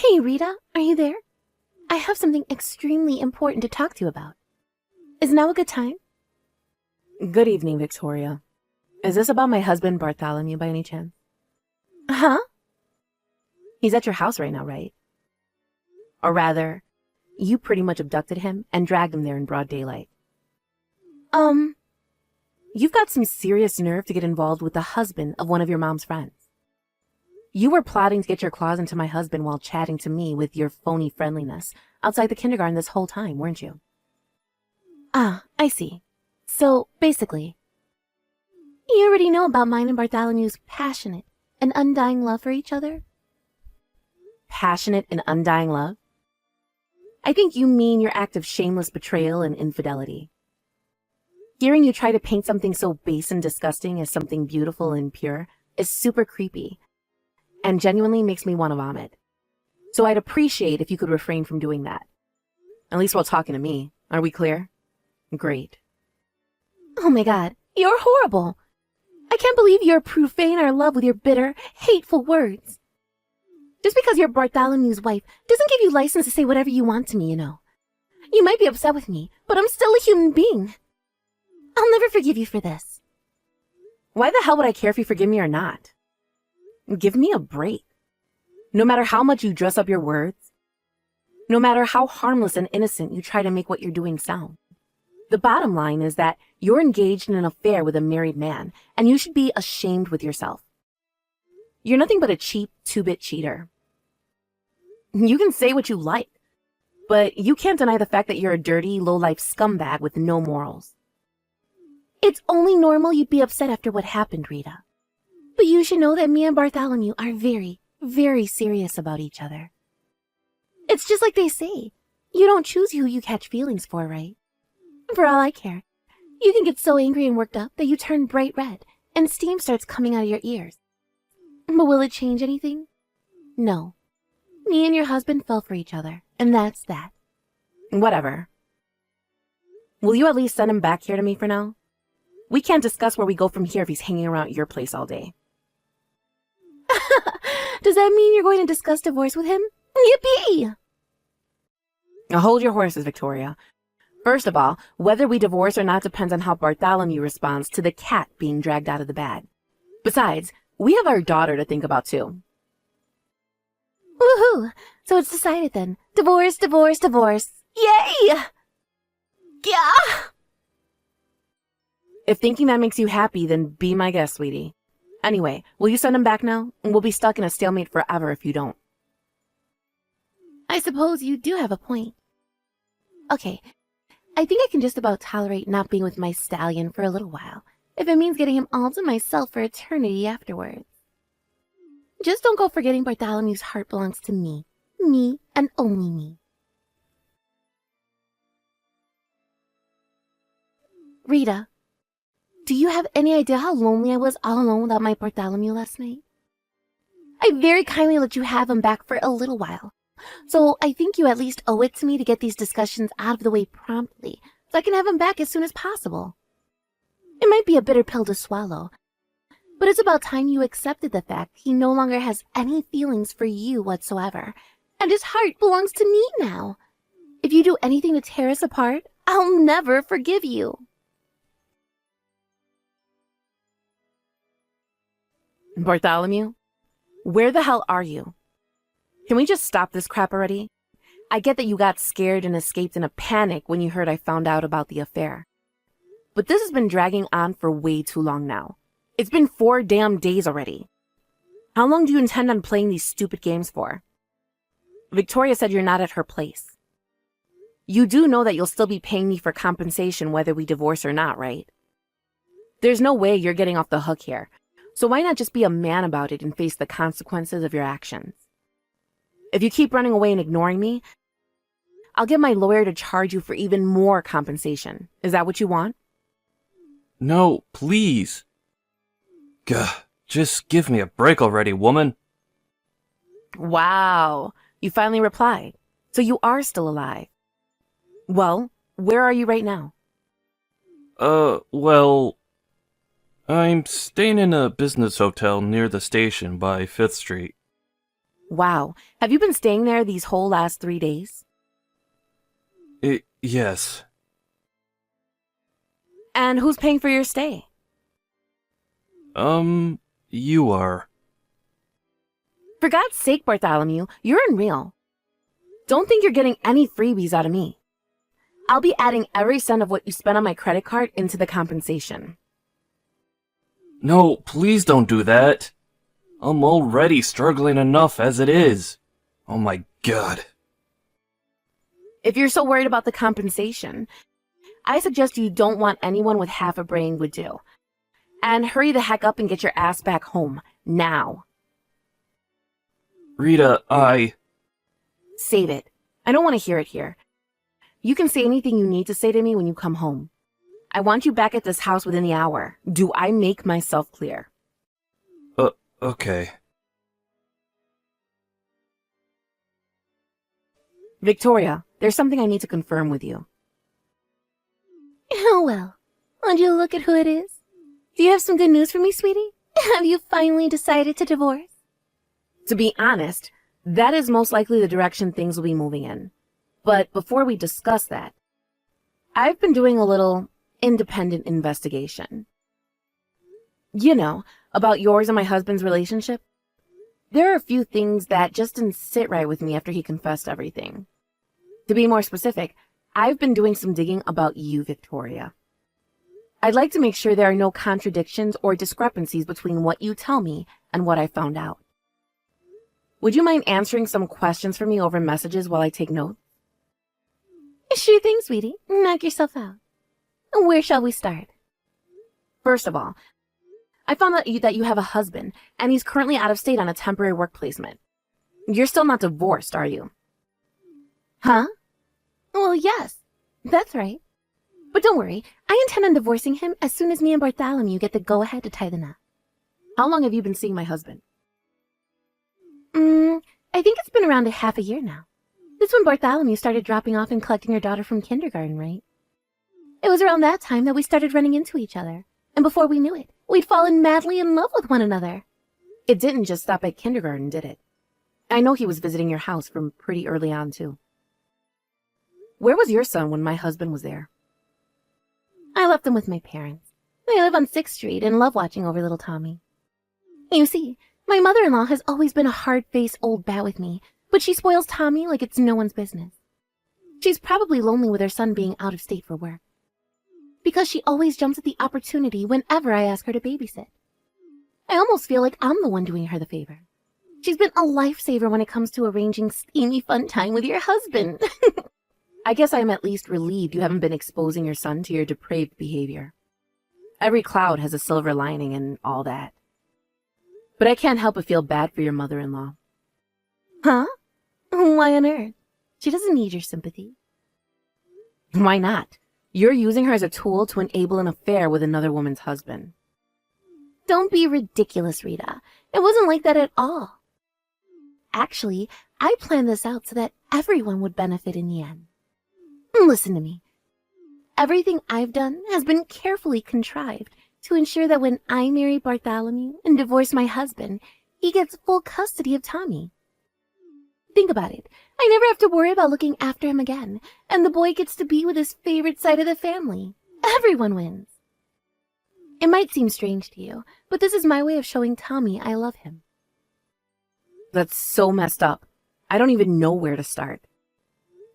Hey, Rita, are you there? I have something extremely important to talk to you about. Is now a good time? Good evening, Victoria. Is this about my husband Bartholomew by any chance? Huh? He's at your house right now, right? Or rather, you pretty much abducted him and dragged him there in broad daylight. You've got some serious nerve to get involved with the husband of one of your mom's friends. You were plotting to get your claws into my husband while chatting to me with your phony friendliness outside the kindergarten this whole time, weren't you? Ah, I see. So, basically, you already know about mine and Bartholomew's passionate and undying love for each other? Passionate and undying love? I think you mean your act of shameless betrayal and infidelity. Hearing you try to paint something so base and disgusting as something beautiful and pure is super creepy and genuinely makes me want to vomit. So I'd appreciate if you could refrain from doing that. At least while talking to me. Are we clear? Great. Oh my god, you're horrible. I can't believe you're profane our love with your bitter, hateful words. Just because you're Bartholomew's wife doesn't give you license to say whatever you want to me, you know. You might be upset with me, but I'm still a human being. I'll never forgive you for this. Why the hell would I care if you forgive me or not? Give me a break. No matter how much you dress up your words, no matter how harmless and innocent you try to make what you're doing sound, the bottom line is that you're engaged in an affair with a married man, and you should be ashamed with yourself. You're nothing but a cheap, two-bit cheater. You can say what you like, but you can't deny the fact that you're a dirty, low-life scumbag with no morals. It's only normal you'd be upset after what happened, Rita. But you should know that me and Bartholomew are very, very serious about each other. It's just like they say, you don't choose who you catch feelings for, right? For all I care, you can get so angry and worked up that you turn bright red and steam starts coming out of your ears. But will it change anything? No. Me and your husband fell for each other, and that's that. Whatever. Will you at least send him back here to me for now? We can't discuss where we go from here if he's hanging around your place all day. Does that mean you're going to discuss divorce with him? Yippee! Now hold your horses, Victoria. First of all, whether we divorce or not depends on how Bartholomew responds to the cat being dragged out of the bag. Besides, we have our daughter to think about too. Woohoo! So it's decided then. Divorce, divorce, divorce. Yay! Yeah! If thinking that makes you happy, then be my guest, sweetie. Anyway, will you send him back now? We'll be stuck in a stalemate forever if you don't. I suppose you do have a point. Okay, I think I can just about tolerate not being with my stallion for a little while, if it means getting him all to myself for eternity afterwards. Just don't go forgetting Bartholomew's heart belongs to me. Me and only me. Rita, do you have any idea how lonely I was all alone without my Bartholomew last night? I very kindly let you have him back for a little while, so I think you at least owe it to me to get these discussions out of the way promptly, so I can have him back as soon as possible. It might be a bitter pill to swallow, but it's about time you accepted the fact he no longer has any feelings for you whatsoever, and his heart belongs to me now. If you do anything to tear us apart, I'll never forgive you. Bartholomew, where the hell are you? Can we just stop this crap already? I get that you got scared and escaped in a panic when you heard I found out about the affair. But this has been dragging on for way too long now. It's been 4 damn days already. How long do you intend on playing these stupid games for? Victoria said you're not at her place. You do know that you'll still be paying me for compensation whether we divorce or not, right? There's no way you're getting off the hook here. So why not just be a man about it and face the consequences of your actions? If you keep running away and ignoring me, I'll get my lawyer to charge you for even more compensation. Is that what you want? No, please. Gah, just give me a break already, woman. Wow, you finally replied. So you are still alive. Well, where are you right now? Well, I'm staying in a business hotel near the station by 5th Street. Wow. Have you been staying there these whole last 3 days? Yes. And who's paying for your stay? You are. For God's sake, Bartholomew, you're unreal. Don't think you're getting any freebies out of me. I'll be adding every cent of what you spent on my credit card into the compensation. No, please don't do that. I'm already struggling enough as it is. Oh my god. If you're so worried about the compensation, I suggest you don't want anyone with half a brain would do. And hurry the heck up and get your ass back home, now. Rita, Save it. I don't want to hear it here. You can say anything you need to say to me when you come home. I want you back at this house within the hour. Do I make myself clear? Okay. Victoria, there's something I need to confirm with you. Oh well, would you look at who it is? Do you have some good news for me, sweetie? Have you finally decided to divorce? To be honest, that is most likely the direction things will be moving in. But before we discuss that, I've been doing a little independent investigation. You know, about yours and my husband's relationship. There are a few things that just didn't sit right with me after he confessed everything. To be more specific, I've been doing some digging about you, Victoria. I'd like to make sure there are no contradictions or discrepancies between what you tell me and what I found out. Would you mind answering some questions for me over messages while I take notes? Sure thing, sweetie. Knock yourself out. Where shall we start? First of all, I found out that you have a husband, and he's currently out of state on a temporary work placement. You're still not divorced, are you? Huh? Well, yes. That's right. But don't worry, I intend on divorcing him as soon as me and Bartholomew get the go-ahead to tie the knot. How long have you been seeing my husband? I think it's been around a half a year now. That's when Bartholomew started dropping off and collecting your daughter from kindergarten, right? It was around that time that we started running into each other. And before we knew it, we'd fallen madly in love with one another. It didn't just stop at kindergarten, did it? I know he was visiting your house from pretty early on, too. Where was your son when my husband was there? I left him with my parents. They live on 6th Street and love watching over little Tommy. You see, my mother-in-law has always been a hard-faced old bat with me, but she spoils Tommy like it's no one's business. She's probably lonely with her son being out of state for work, because she always jumps at the opportunity whenever I ask her to babysit. I almost feel like I'm the one doing her the favor. She's been a lifesaver when it comes to arranging steamy fun time with your husband. I guess I'm at least relieved you haven't been exposing your son to your depraved behavior. Every cloud has a silver lining and all that. But I can't help but feel bad for your mother-in-law. Huh? Why on earth? She doesn't need your sympathy. Why not? You're using her as a tool to enable an affair with another woman's husband. Don't be ridiculous, Rita. It wasn't like that at all. Actually, I planned this out so that everyone would benefit in the end. Listen to me. Everything I've done has been carefully contrived to ensure that when I marry Bartholomew and divorce my husband, he gets full custody of Tommy. Think about it. I never have to worry about looking after him again, and the boy gets to be with his favorite side of the family. Everyone wins. It might seem strange to you, but this is my way of showing Tommy I love him. That's so messed up. I don't even know where to start.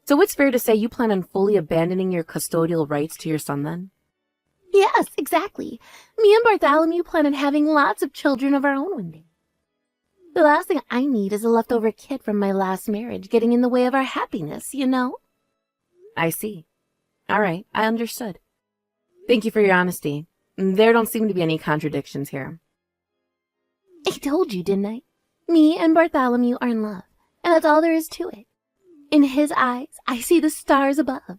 So it's fair to say you plan on fully abandoning your custodial rights to your son then? Yes, exactly. Me and Bartholomew plan on having lots of children of our own one day. The last thing I need is a leftover kid from my last marriage getting in the way of our happiness, you know? I see. All right, I understood. Thank you for your honesty. There don't seem to be any contradictions here. I told you, didn't I? Me and Bartholomew are in love, and that's all there is to it. In his eyes, I see the stars above.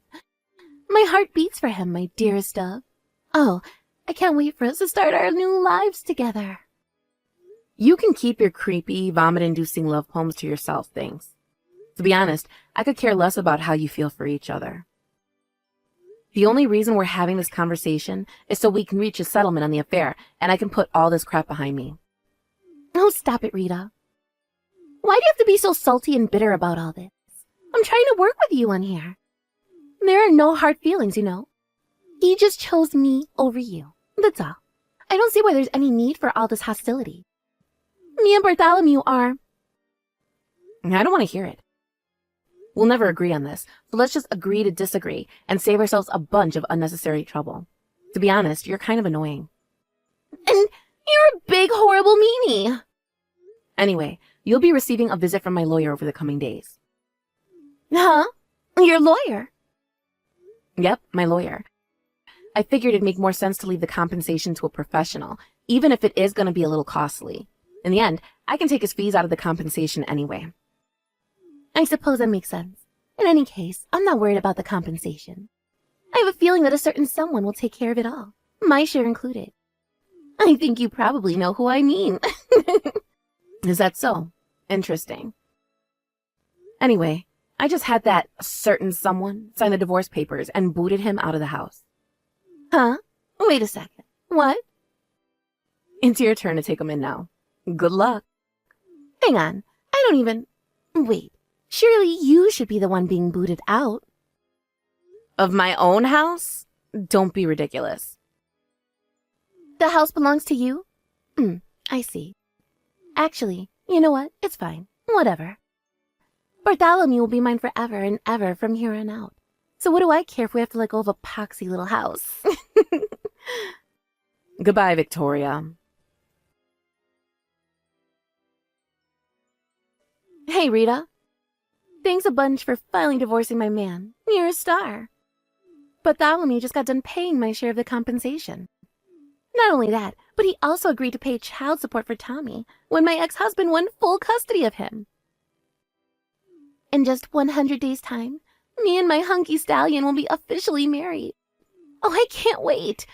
My heart beats for him, my dearest dove. Oh, I can't wait for us to start our new lives together. You can keep your creepy, vomit-inducing love poems to yourself, thanks. To be honest, I could care less about how you feel for each other. The only reason we're having this conversation is so we can reach a settlement on the affair, and I can put all this crap behind me. Oh, stop it, Rita. Why do you have to be so salty and bitter about all this? I'm trying to work with you on here. There are no hard feelings, you know. He just chose me over you. That's all. I don't see why there's any need for all this hostility. Me and Bartholomew are... I don't want to hear it. We'll never agree on this, so let's just agree to disagree and save ourselves a bunch of unnecessary trouble. To be honest, you're kind of annoying. And you're a big, horrible meanie. Anyway, you'll be receiving a visit from my lawyer over the coming days. Huh? Your lawyer? Yep, my lawyer. I figured it'd make more sense to leave the compensation to a professional, even if it is going to be a little costly. In the end, I can take his fees out of the compensation anyway. I suppose that makes sense. In any case, I'm not worried about the compensation. I have a feeling that a certain someone will take care of it all, my share included. I think you probably know who I mean. Is that so? Interesting. Anyway, I just had that certain someone sign the divorce papers and booted him out of the house. Huh? Wait a second. What? It's your turn to take him in now. Good luck. Hang on. I don't even... Wait. Surely you should be the one being booted out. Of my own house? Don't be ridiculous. The house belongs to you? I see. Actually, you know what? It's fine. Whatever. Bartholomew will be mine forever and ever from here on out. So what do I care if we have to let go of a poxy little house? Goodbye, Victoria. Hey, Rita. Thanks a bunch for finally divorcing my man. You're a star. Bartholomew just got done paying my share of the compensation. Not only that, but he also agreed to pay child support for Tommy when my ex-husband won full custody of him. In just 100 days' time, me and my hunky stallion will be officially married. Oh, I can't wait.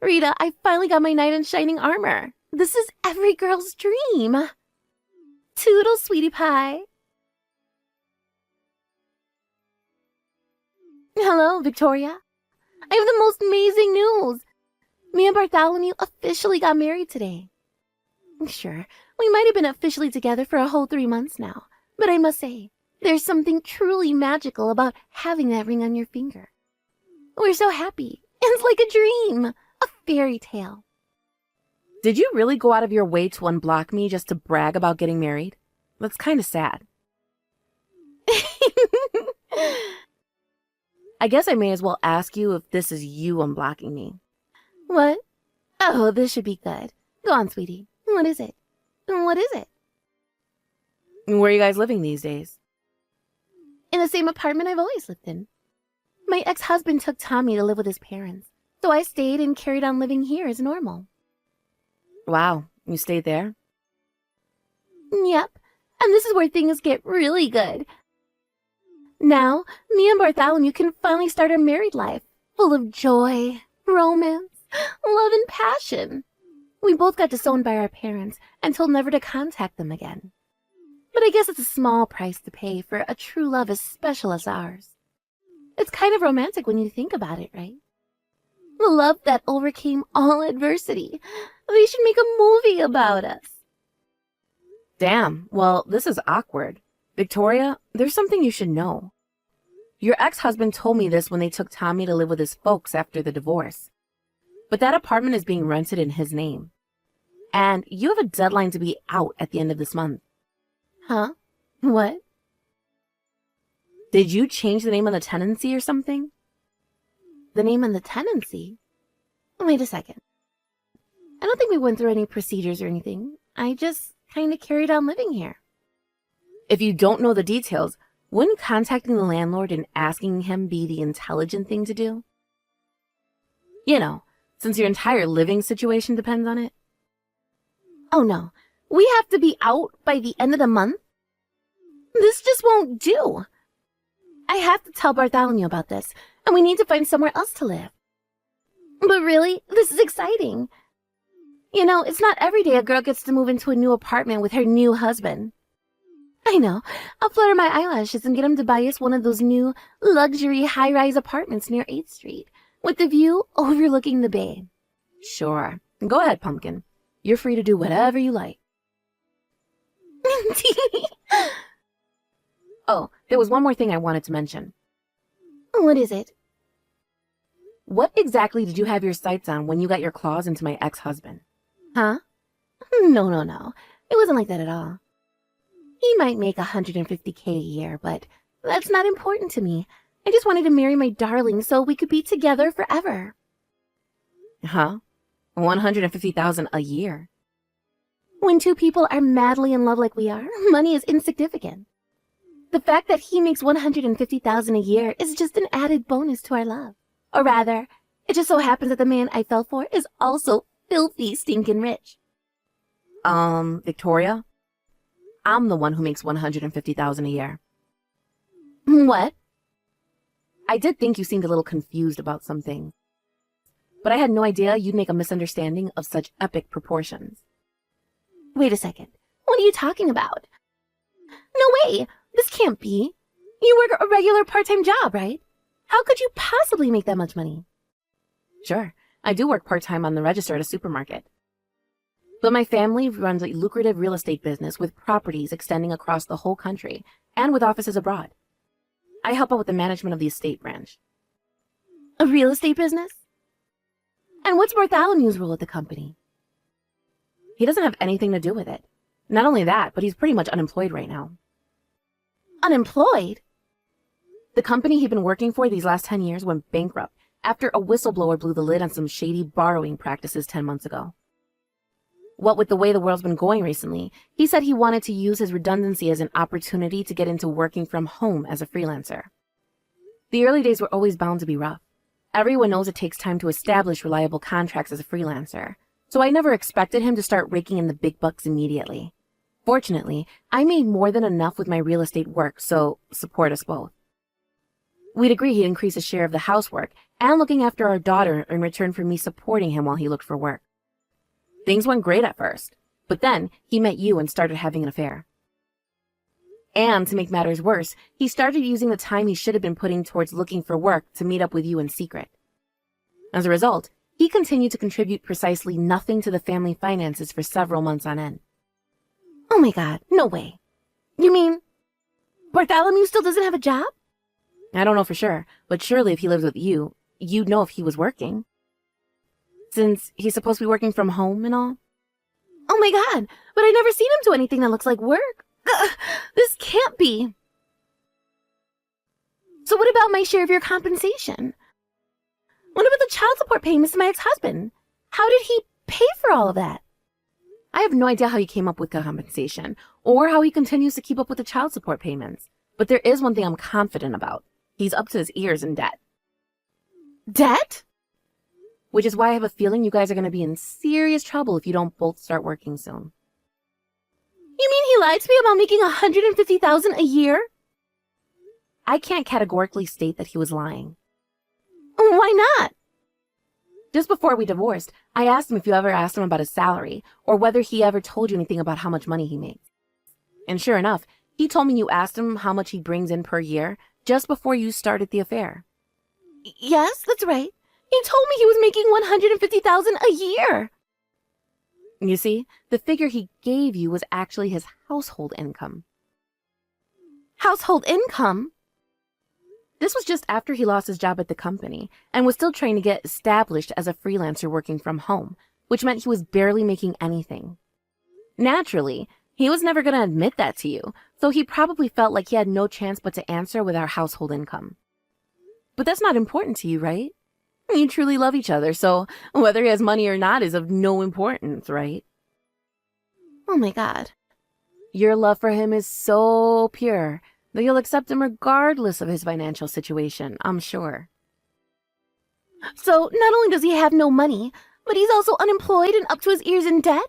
Rita, I finally got my knight in shining armor. This is every girl's dream. Toodles, sweetie pie. Hello, Victoria. I have the most amazing news. Me and Bartholomew officially got married today. Sure, we might have been officially together for a whole 3 months now, but I must say, there's something truly magical about having that ring on your finger. We're so happy. It's like a dream, a fairy tale. Did you really go out of your way to unblock me just to brag about getting married? That's kind of sad. I guess I may as well ask you if this is you unblocking me. What? Oh, this should be good. Go on, sweetie. What is it? What is it? Where are you guys living these days? In the same apartment I've always lived in. My ex-husband took Tommy to live with his parents, so I stayed and carried on living here as normal. Wow, you stayed there? Yep, and this is where things get really good. Now, me and Bartholomew can finally start our married life, full of joy, romance, love, and passion. We both got disowned by our parents and told never to contact them again. But I guess it's a small price to pay for a true love as special as ours. It's kind of romantic when you think about it, right? The love that overcame all adversity. They should make a movie about us. Damn, well, this is awkward. Victoria, there's something you should know. Your ex-husband told me this when they took Tommy to live with his folks after the divorce. But that apartment is being rented in his name. And you have a deadline to be out at the end of this month. Huh? What? Did you change the name on the tenancy or something? The name on the tenancy? Wait a second. I don't think we went through any procedures or anything. I just kind of carried on living here. If you don't know the details, wouldn't contacting the landlord and asking him be the intelligent thing to do? You know, since your entire living situation depends on it. Oh no, we have to be out by the end of the month? This just won't do. I have to tell Bartholomew about this, and we need to find somewhere else to live. But really, this is exciting. You know, it's not every day a girl gets to move into a new apartment with her new husband. I know. I'll flutter my eyelashes and get him to buy us one of those new luxury high-rise apartments near 8th Street, with the view overlooking the bay. Sure. Go ahead, Pumpkin. You're free to do whatever you like. Oh, there was one more thing I wanted to mention. What is it? What exactly did you have your sights on when you got your claws into my ex-husband? Huh? No. It wasn't like that at all. He might make $150K a year, but that's not important to me. I just wanted to marry my darling so we could be together forever. Huh? $150,000 a year? When two people are madly in love like we are, money is insignificant. The fact that he makes $150,000 a year is just an added bonus to our love. Or rather, it just so happens that the man I fell for is also filthy stinking rich. Victoria? I'm the one who makes $150,000 a year. What? I did think you seemed a little confused about something, but I had no idea you'd make a misunderstanding of such epic proportions. Wait a second. What are you talking about? No way! This can't be. You work a regular part-time job, right? How could you possibly make that much money? Sure, I do work part-time on the register at a supermarket. But my family runs a lucrative real estate business with properties extending across the whole country and with offices abroad. I help out with the management of the estate branch. A real estate business? And what's Bartholomew's role at the company? He doesn't have anything to do with it. Not only that, but he's pretty much unemployed right now. Unemployed? The company he'd been working for these last 10 years went bankrupt after a whistleblower blew the lid on some shady borrowing practices 10 months ago. What with the way the world's been going recently, he said he wanted to use his redundancy as an opportunity to get into working from home as a freelancer. The early days were always bound to be rough. Everyone knows it takes time to establish reliable contracts as a freelancer, so I never expected him to start raking in the big bucks immediately. Fortunately, I made more than enough with my real estate work, so support us both. We'd agree he'd increase his share of the housework and looking after our daughter in return for me supporting him while he looked for work. Things went great at first, but then he met you and started having an affair. And to make matters worse, he started using the time he should have been putting towards looking for work to meet up with you in secret. As a result, he continued to contribute precisely nothing to the family finances for several months on end. Oh my God, no way. You mean Bartholomew still doesn't have a job? I don't know for sure, but surely if he lives with you, you'd know if he was working. Since he's supposed to be working from home and all. Oh my God, but I never seen him do anything that looks like work. This can't be. So what about my share of your compensation? What about the child support payments to my ex-husband? How did he pay for all of that? I have no idea how he came up with the compensation, or how he continues to keep up with the child support payments. But there is one thing I'm confident about. He's up to his ears in debt. Debt? Which is why I have a feeling you guys are going to be in serious trouble if you don't both start working soon. You mean he lied to me about making $150,000 a year? I can't categorically state that he was lying. Why not? Just before we divorced, I asked him if you ever asked him about his salary, or whether he ever told you anything about how much money he makes. And sure enough, he told me you asked him how much he brings in per year just before you started the affair. Yes, that's right. He told me he was making $150,000 a year. You see, the figure he gave you was actually his household income. Household income? This was just after he lost his job at the company and was still trying to get established as a freelancer working from home, which meant he was barely making anything. Naturally, he was never going to admit that to you, so he probably felt like he had no chance but to answer with our household income. But that's not important to you, right? You truly love each other, so whether he has money or not is of no importance, right? Oh my God. Your love for him is so pure that you'll accept him regardless of his financial situation, I'm sure. So not only does he have no money, but he's also unemployed and up to his ears in debt?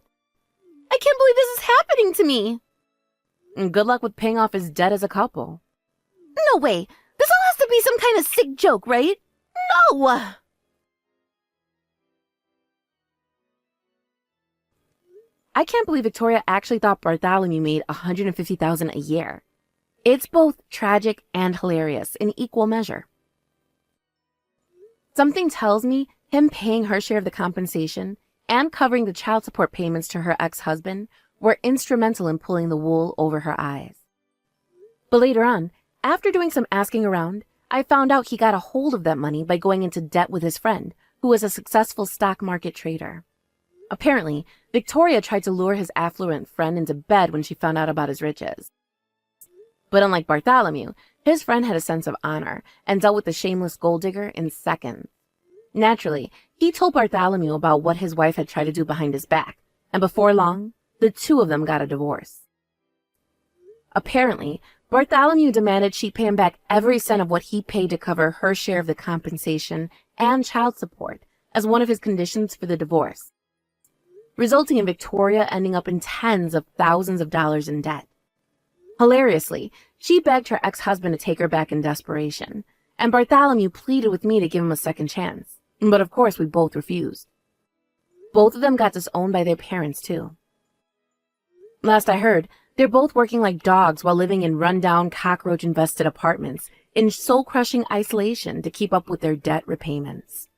I can't believe this is happening to me. And good luck with paying off his debt as a couple. No way. This all has to be some kind of sick joke, right? No! I can't believe Victoria actually thought Bartholomew made $150,000 a year. It's both tragic and hilarious in equal measure. Something tells me him paying her share of the compensation and covering the child support payments to her ex-husband were instrumental in pulling the wool over her eyes. But later on, after doing some asking around, I found out he got a hold of that money by going into debt with his friend, who was a successful stock market trader. Apparently, Victoria tried to lure his affluent friend into bed when she found out about his riches. But unlike Bartholomew, his friend had a sense of honor and dealt with the shameless gold digger in seconds. Naturally, he told Bartholomew about what his wife had tried to do behind his back, and before long, the two of them got a divorce. Apparently, Bartholomew demanded she pay him back every cent of what he paid to cover her share of the compensation and child support as one of his conditions for the divorce, resulting in Victoria ending up in tens of thousands of dollars in debt. Hilariously, she begged her ex-husband to take her back in desperation, and Bartholomew pleaded with me to give him a second chance, but of course we both refused. Both of them got disowned by their parents too. Last I heard, they're both working like dogs while living in run-down, cockroach-infested apartments in soul-crushing isolation to keep up with their debt repayments.